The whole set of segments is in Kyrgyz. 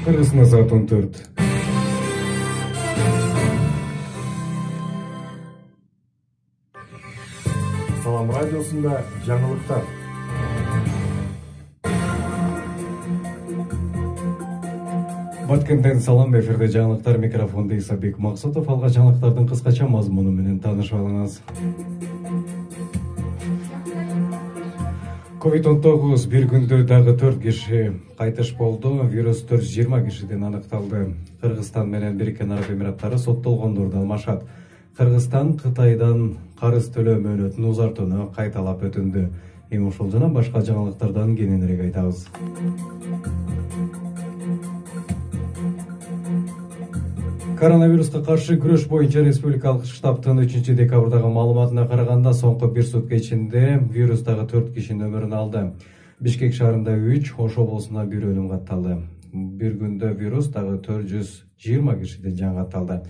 Кыргызстанда саат 14. Салам радиосунда жаңылыктар. Баткенден салам, эфирде жаңылыктар, микрофонда Исабек Максутов. Алга жаңылыктардын кыскача мазмуну менен таанышып алыңыз. COVID-19 бир күндө дагы 4 киши кайтыш болду. Вирус 420 кишиден аныкталды. Кыргызстан менен Бириккен Араб Эмираттары соттолгондорду алмашат. Кыргызстан Кытайдан карыз төлөө мөөнөтүн узартууну кайталап өтүндү. Эми ушул жана башка жаңылыктардан кененирээк айтабыз. Коронавируска каршы күрөш боюнча республикалык штабтын 3 декабрдагы маалыматына караганда соңку бир сутка ичинде вирустагы 4 кишинин өмүрүн алды. Бишкек шаарында 3, Ош облусунда 1 өлүм катталды. Бир күндө вирус дагы 420 кишиден жан катталды.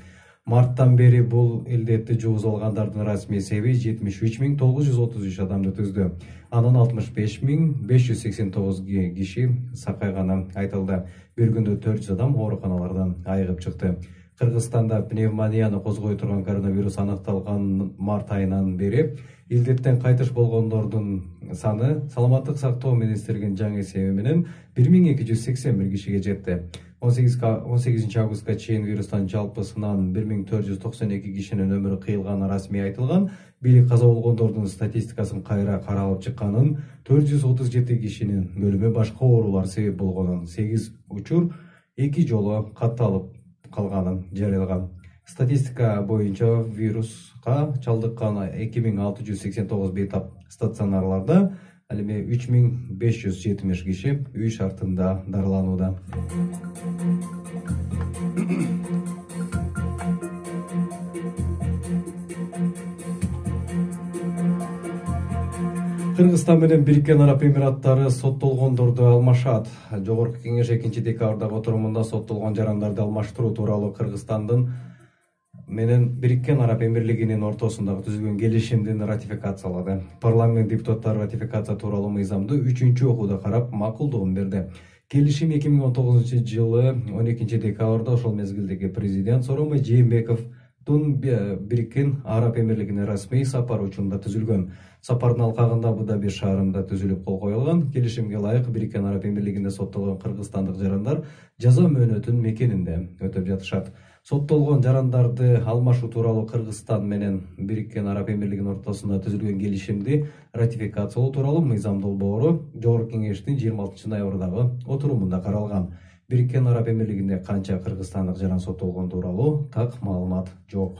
Марттан бери бул илдетти жугуз алгандардын расмий себи 73.933 адамды түздү. Анын 65.589 киши сакайганы айтылды. Бир күндө 400 адам ооруканалардан айыгып чыкты. Кыргызстанда пневмонияны козгой турган коронавирус аныкталган март айынан бери илдеттен кайтыш болгондордун саны Саламаттык сактоо министрлигинин жаңы эсеби менен 1281 кишиге жетти. 18 августка чейин вирустан жалпысынан 1492 кишинин өмүрү кыйылганы расмий айтылган. Бийлик каза болгондордун статистикасын кайра каралып чыкканын, 437 кишинин өлүмү башка оорулар себеп болгонун, 8 учур 2 жолу катталып калганын жарыялаган. Статистика боюнча вируска чалдыккан 2689 бейтап стационарларда, ал эми 3570 киши үй шартында дарыланууда. Кыргызстан менен Бириккен Араб Эмираттары соттолгондорду алмашат. Жогорку кеңеш 2 декабрдагы отурумунда соттолгон жарандарды алмаштыруу тууралуу Кыргызстандын менен Бириккен Араб Эмирлигинин ортосундагы түзүлгөн келишимдин ратификациялады. Парламент депутаттары ратификация тууралуу мыйзамды 3-чү окууда карап макулдугун берди. Келишим 2019-жылы 12 декабрда ошол мезгилдеги президент Сооронбай Жээнбековдун Бириккен Араб Эмирлигине расмий сапар учурунда түзүлгөн. Сапардын алкагында Абу Даби шаарында түзүлүп кол коюлган. Келишимге ылайык Бириккен Араб Эмирлигинде соттолгон кыргызстандык жарандар жаза мөөнөтүн мекенинде өтөп жатышат. Соттолгон жарандарды алмашуу тууралуу Кыргызстан менен Бириккен Араб Эмирлигинин ортосунда түзүлгөн келишимди ратификациялоо тууралуу мыйзам долбоору Жогорку кеңештин 26 ноябрдагы отурумунда каралган. Бириккен Араб Эмирлигинде канча кыргызстандык жаран соттолгон тууралуу так маалымат жок.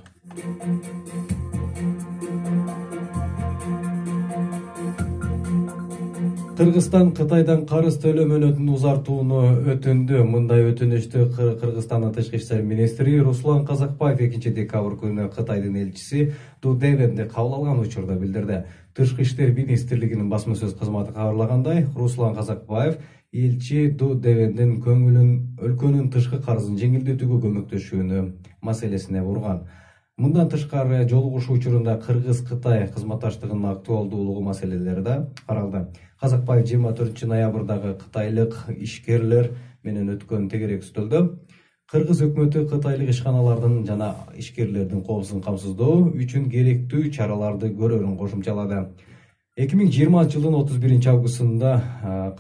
Кыргызстан Кытайдан карыз төлөө мөөнөтүн узартууну өтүндү. Мындай өтүнүштү Кыргызстандын тышкы иштер министри Руслан Казакбаев 2 декабрь күнү Кытайдын элчиси Ду Девенди кабыл алган учурда билдирди. Тышкы иштер министрлигинин басма сөз кызматы кабарлагандай, Руслан Казакбаев элчи Ду Девендин көңүлүн өлкөнүн тышкы карызын жеңилдетүүгө көмөктөшүүнү маселесине бурган. Мындан тышкары жолугушуу учурунда Кыргыз-Кытай кызматташтыгынын актуалдуулугу маселелери да каралды. Казакбаев 24 ноябрдагы кытайлык ишкерлер менен өткөн тегерек үстөлдө Кыргыз өкмөтү кытайлык ишканалардын жана ишкерлердин коопсуздугун камсыздоо үчүн керектүү чараларды көрөрүн кошумчалады. 2020 жылдын 31 августунда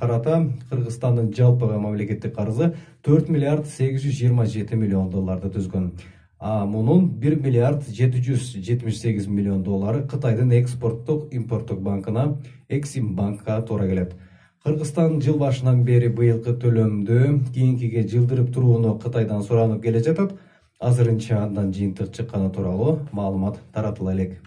карата Кыргызстандын жалпы мамлекеттик карызы 4 миллиард 827 миллион долларды түзгөн. Мунун 1 миллиард 778 миллион доллары Кытайдын экспорттук импорттук банкына Эксимбанкка туура келет. Кыргызстан жыл башынан бери быйылкы төлөмдү кийинкиге жылдырып турууну Кытайдан суранып келе жатат. Азырынча андан жыйынтык чыкканы тууралуу маалымат таратыла элек.